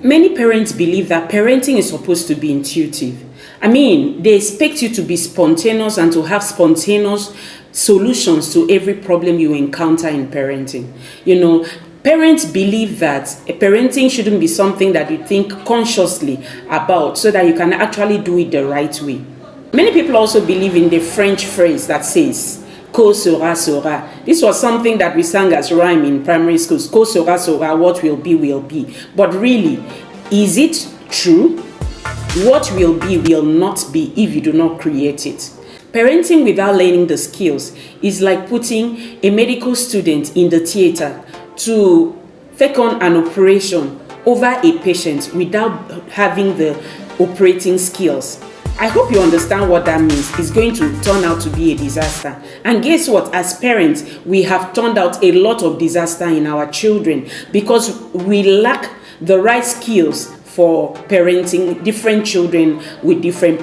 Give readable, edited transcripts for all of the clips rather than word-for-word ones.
Many parents believe that parenting is supposed to be intuitive. I mean, they expect you to be spontaneous and to have spontaneous solutions to every problem you encounter in parenting. Parents believe that parenting shouldn't be something that you think consciously about so that you can actually do it the right way. Many people also believe in the French phrase that says, "Ko sera sera." This was something that we sang as rhyme in primary schools. "Ko sera sera," what will be, will be. But really, is it true? What will be will not be if you do not create it. Parenting without learning the skills is like putting a medical student in the theater to take on an operation over a patient without having the operating skills. I hope you understand what that means. It's going to turn out to be a disaster. And guess what? As parents, we have turned out a lot of disaster in our children because we lack the right skills for parenting different children with different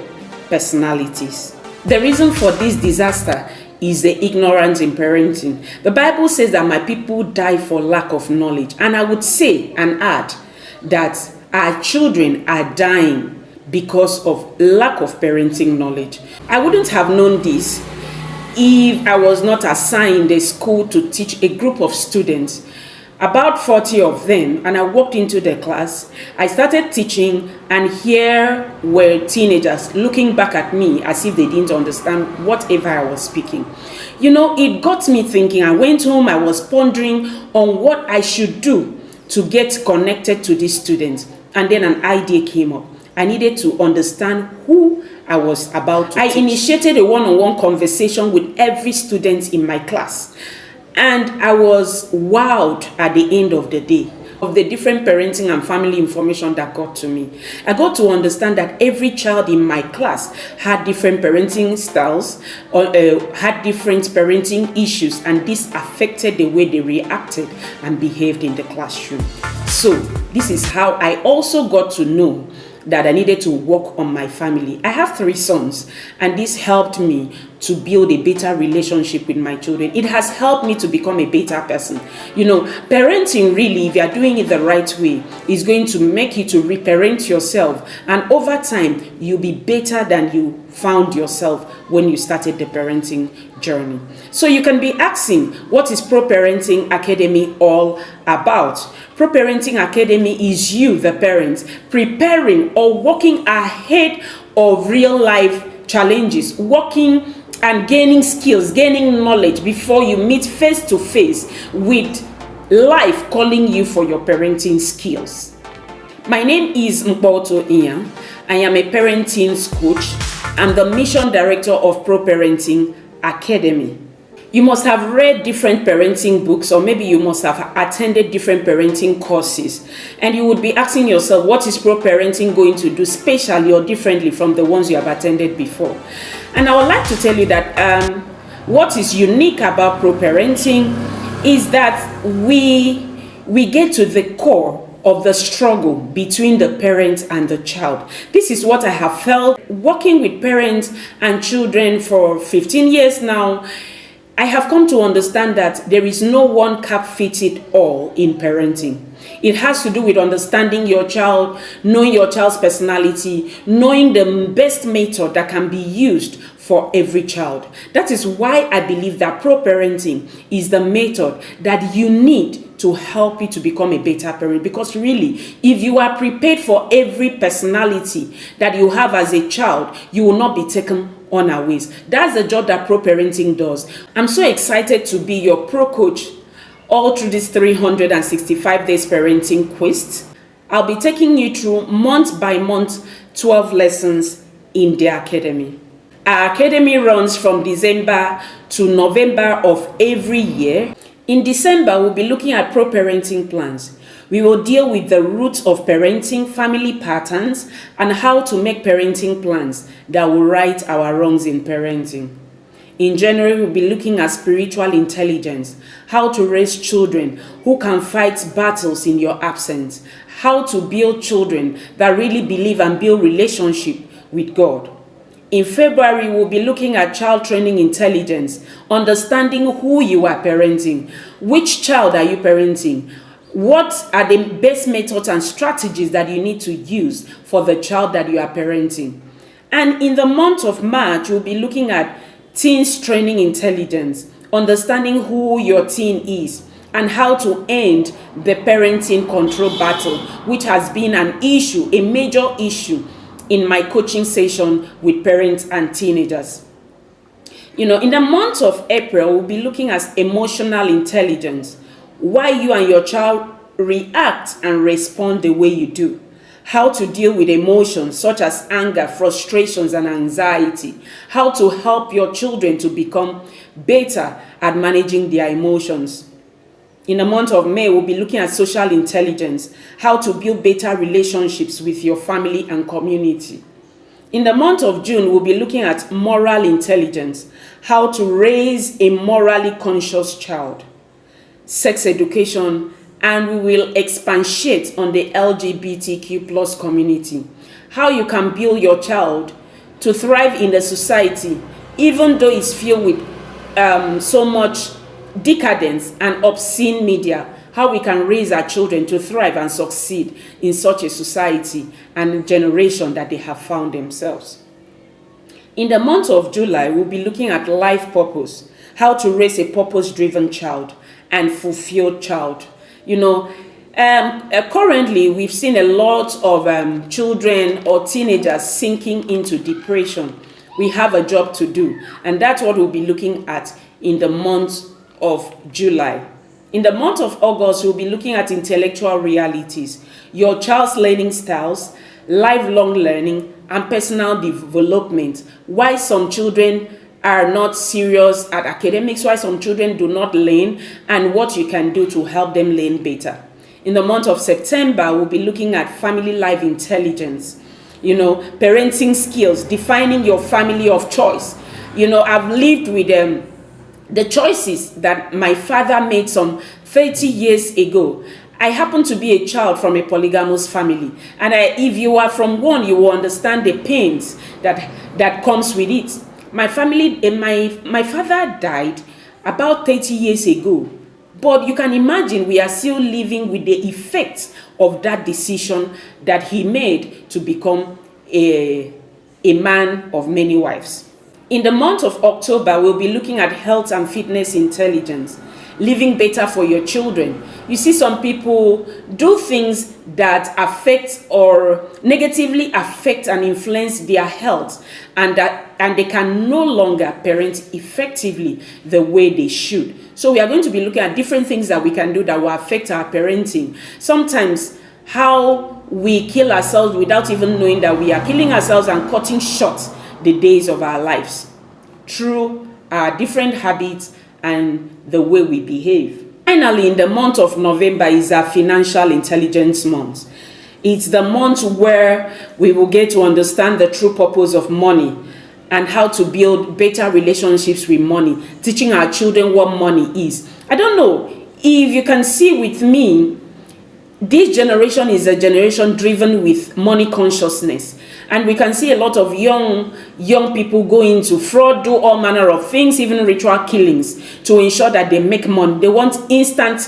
personalities. The reason for this disaster is the ignorance in parenting. The Bible says that my people die for lack of knowledge. And I would say and add that our children are dying because of lack of parenting knowledge. I wouldn't have known this if I was not assigned a school to teach a group of students, about 40 of them, and I walked into the class. I started teaching, and here were teenagers looking back at me as if they didn't understand whatever I was speaking. It got me thinking. I went home, I was pondering on what I should do to get connected to these students, and then an idea came up. I needed to understand who I was about to teach. I initiated a one-on-one conversation with every student in my class. And I was wowed at the end of the day of the different parenting and family information that got to me. I got to understand that every child in my class had different parenting styles or had different parenting issues, and this affected the way they reacted and behaved in the classroom. So this is how I also got to know that I needed to work on my family. I have 3 sons, and this helped me to build a better relationship with my children. It has helped me to become a better person. Parenting really, if you are doing it the right way, is going to make you to reparent yourself, and over time, you'll be better than you found yourself when you started the parenting journey. So you can be asking, what is Pro Parenting Academy all about? Pro Parenting Academy is you, the parents, preparing or working ahead of real life challenges, working and gaining skills, gaining knowledge before you meet face to face with life calling you for your parenting skills. My name is Mkpoto Iyan. I am a parenting coach. I'm the mission director of Pro Parenting Academy. You must have read different parenting books, or maybe you must have attended different parenting courses, and you would be asking yourself, what is Pro Parenting going to do specially or differently from the ones you have attended before? And I would like to tell you that what is unique about Pro Parenting is that we get to the core of the struggle between the parent and the child. This is what I have felt working with parents and children for 15 years now. I have come to understand that there is no one cap fits it all in parenting. It has to do with understanding your child, knowing your child's personality, knowing the best method that can be used for every child. That is why I believe that Pro Parenting is the method that you need to help you to become a better parent. Because really, if you are prepared for every personality that you have as a child, you will not be taken unawares. That's the job that Pro Parenting does. I'm so excited to be your pro coach all through this 365 days parenting quest. I'll be taking you through month by month 12 lessons in the academy. Our academy runs from December to November of every year. In December, we'll be looking at Pro Parenting plans. We will deal with the roots of parenting, family patterns, and how to make parenting plans that will right our wrongs in parenting. In January, we'll be looking at spiritual intelligence, how to raise children who can fight battles in your absence, how to build children that really believe and build relationship with God. In February, we'll be looking at child training intelligence, understanding who you are parenting, which child are you parenting, What are the best methods and strategies that you need to use for the child that you are parenting? And in the month of March, we'll be looking at teens training intelligence, understanding who your teen is, and how to end the parenting control battle, which has been an issue, a major issue in my coaching session with parents and teenagers. In the month of April, we'll be looking at emotional intelligence, why you and your child react and respond the way you do, how to deal with emotions such as anger, frustrations, and anxiety, how to help your children to become better at managing their emotions. In the month of May, we'll be looking at social intelligence, how to build better relationships with your family and community. In the month of June, we'll be looking at moral intelligence, how to raise a morally conscious child, sex education, and we will expatiate on the LGBTQ plus community, how you can build your child to thrive in the society, even though it's filled with so much decadence and obscene media, how we can raise our children to thrive and succeed in such a society and generation that they have found themselves. In the month of July, we'll be looking at life purpose, how to raise a purpose-driven child and fulfilled child. Currently, we've seen a lot of children or teenagers sinking into depression. We have a job to do, and that's what we'll be looking at in the month of July. In the month of August, we'll be looking at intellectual realities, your child's learning styles, lifelong learning, and personal development. Why some children are not serious at academics, why some children do not learn, and what you can do to help them learn better. In the month of September, we'll be looking at family life intelligence, parenting skills, defining your family of choice. I've lived with the choices that my father made some 30 years ago. I happen to be a child from a polygamous family, and if you are from one, you will understand the pains that comes with it. My family, my father died about 30 years ago, but you can imagine we are still living with the effects of that decision that he made to become a man of many wives. In the month of October, we'll be looking at health and fitness intelligence, living better for your children. You see, some people do things that affect or negatively affect and influence their health, and they can no longer parent effectively the way they should. So we are going to be looking at different things that we can do that will affect our parenting. Sometimes how we kill ourselves without even knowing that we are killing ourselves and cutting short the days of our lives through our different habits and the way we behave. Finally, in the month of November is our financial intelligence month. It's the month where we will get to understand the true purpose of money and how to build better relationships with money, teaching our children what money is. I don't know if you can see with me, this generation is a generation driven with money consciousness. And we can see a lot of young people go into fraud, do all manner of things, even ritual killings, to ensure that they make money. They want instant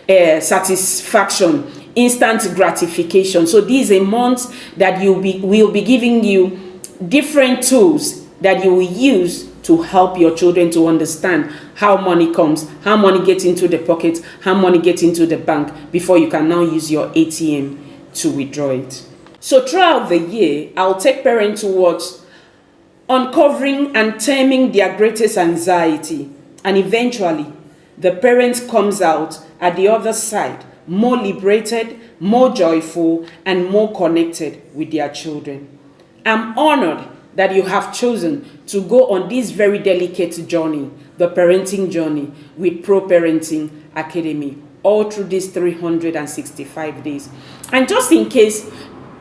satisfaction, instant gratification. So this is a month that we'll be giving you different tools that you will use to help your children to understand how money comes, how money gets into the pocket, how money gets into the bank before you can now use your ATM to withdraw it. So throughout the year, I'll take parents towards uncovering and taming their greatest anxiety. And eventually, the parent comes out at the other side, more liberated, more joyful, and more connected with their children. I'm honored that you have chosen to go on this very delicate journey, the parenting journey with Pro Parenting Academy, all through these 365 days. And just in case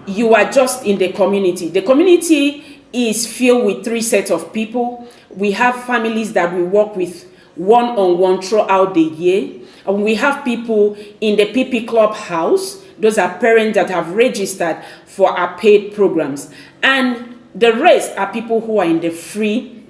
you are just in the community is filled with three sets of people. We have families that we work with one-on-one throughout the year. And we have people in the PP Club house. Those are parents that have registered for our paid programs. And the rest are people who are in the free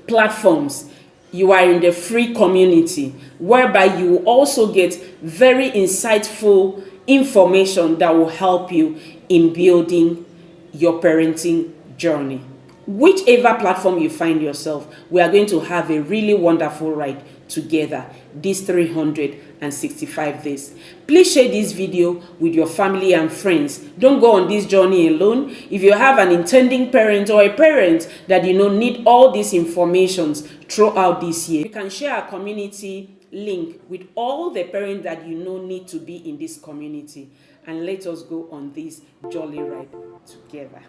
platforms You are in the free community whereby you will also get very insightful information that will help you in building your parenting journey. Whichever platform you find yourself, we are going to have a really wonderful ride together these 365 days. Please share this video with your family and friends. Don't go on this journey alone. If you have an intending parent or a parent that need all these informations throughout this year, you can share our community link with all the parents that need to be in this community, and let us go on this jolly ride together.